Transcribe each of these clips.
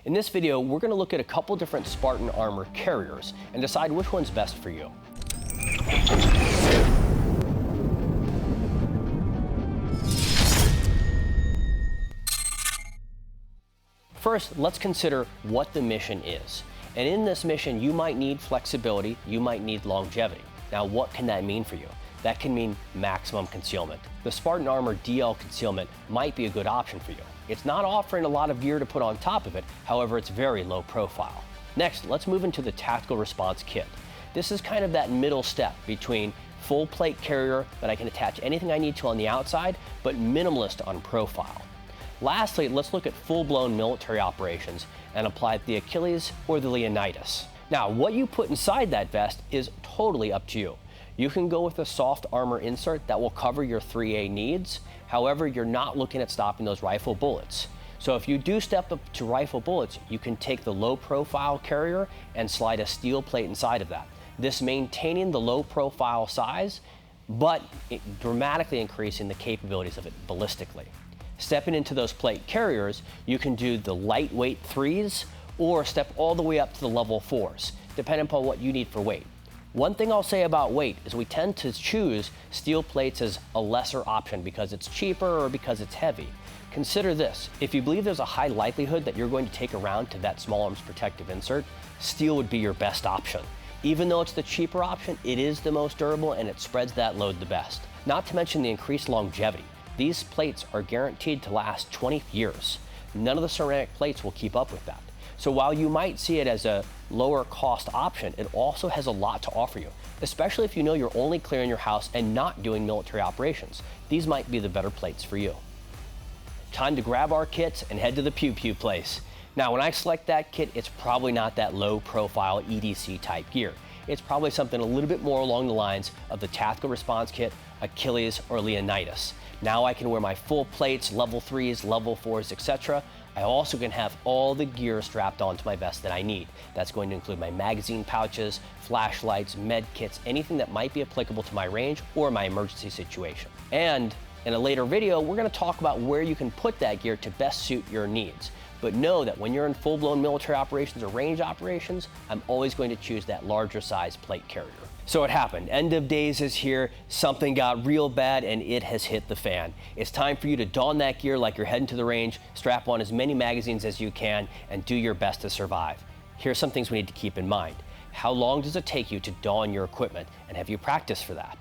In this video, we're going to look at a couple different Spartan Armor carriers and decide which one's best for you. First, let's consider what the mission is. And in this mission, you might need flexibility, you might need longevity. Now, what can that mean for you? That can mean maximum concealment. The Spartan Armor DL concealment might be a good option for you. It's not offering a lot of gear to put on top of it, however, it's very low profile. Next, let's move into the Tactical Response Kit. This is kind of that middle step between full plate carrier that I can attach anything I need to on the outside, but minimalist on profile. Lastly, let's look at full-blown military operations and apply the Achilles or the Leonidas. Now, what you put inside that vest is totally up to you. You can go with a soft armor insert that will cover your 3A needs. However, you're not looking at stopping those rifle bullets. So if you do step up to rifle bullets, you can take the low profile carrier and slide a steel plate inside of that. This maintaining the low profile size, but dramatically increasing the capabilities of it ballistically. Stepping into those plate carriers, you can do the lightweight 3s or step all the way up to the level 4s, depending upon what you need for weight. One thing I'll say about weight is we tend to choose steel plates as a lesser option because it's cheaper or because it's heavy. Consider this: if you believe there's a high likelihood that you're going to take around to that small arms protective insert, steel would be your best option. Even though it's the cheaper option, it is the most durable and it spreads that load the best. Not to mention the increased longevity. These plates are guaranteed to last 20 years. None of the ceramic plates will keep up with that. So while you might see it as a lower cost option, it also has a lot to offer you, especially if you know you're only clearing your house and not doing military operations. These might be the better plates for you. Time to grab our kits and head to the Pew Pew place. Now, when I select that kit, it's probably not that low profile EDC type gear. It's probably something a little bit more along the lines of the Tactical Response Kit, Achilles, or Leonidas. Now I can wear my full plates, level 3s, level 4s, etc. I also can have all the gear strapped onto my vest that I need. That's going to include my magazine pouches, flashlights, med kits, anything that might be applicable to my range or my emergency situation. And in a later video, we're going to talk about where you can put that gear to best suit your needs. But know that when you're in full-blown military operations or range operations, I'm always going to choose that larger size plate carrier. So it happened. End of days is here. Something got real bad and it has hit the fan. It's time for you to don that gear like you're heading to the range, strap on as many magazines as you can, and do your best to survive. Here's some things we need to keep in mind. How long does it take you to don your equipment, and have you practiced for that?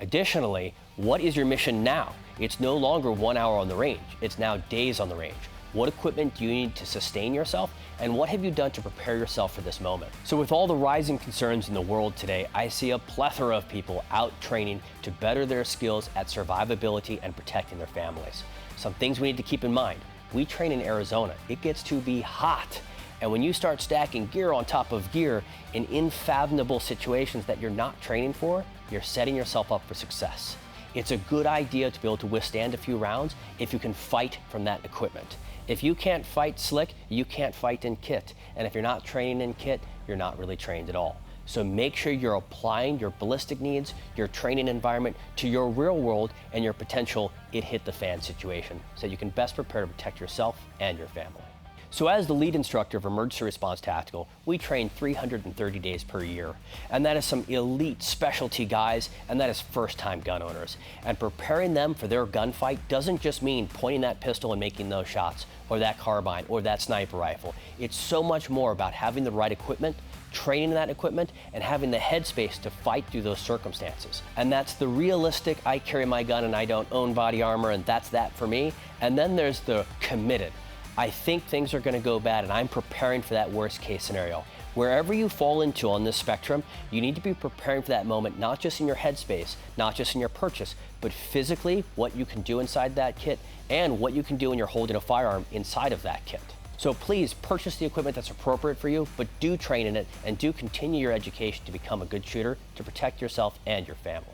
Additionally, what is your mission now? It's no longer 1 hour on the range. It's now days on the range. What equipment do you need to sustain yourself, and what have you done to prepare yourself for this moment? So with all the rising concerns in the world today, I see a plethora of people out training to better their skills at survivability and protecting their families. Some things we need to keep in mind. We train in Arizona. It gets to be hot. And when you start stacking gear on top of gear in unfathomable situations that you're not training for, you're setting yourself up for success. It's a good idea to be able to withstand a few rounds if you can fight from that equipment. If you can't fight slick, you can't fight in kit. And if you're not training in kit, you're not really trained at all. So make sure you're applying your ballistic needs, your training environment to your real world and your potential it hit the fan situation so you can best prepare to protect yourself and your family. So as the lead instructor of Emergency Response Tactical, we train 330 days per year. And that is some elite specialty guys, and that is first-time gun owners. And preparing them for their gunfight doesn't just mean pointing that pistol and making those shots, or that carbine, or that sniper rifle. It's so much more about having the right equipment, training that equipment, and having the headspace to fight through those circumstances. And that's the realistic, I carry my gun and I don't own body armor, and that's that for me. And then there's the committed. I think things are going to go bad and I'm preparing for that worst case scenario. Wherever you fall into on this spectrum, you need to be preparing for that moment, not just in your headspace, not just in your purchase, but physically what you can do inside that kit and what you can do when you're holding a firearm inside of that kit. So please purchase the equipment that's appropriate for you, but do train in it and do continue your education to become a good shooter to protect yourself and your family.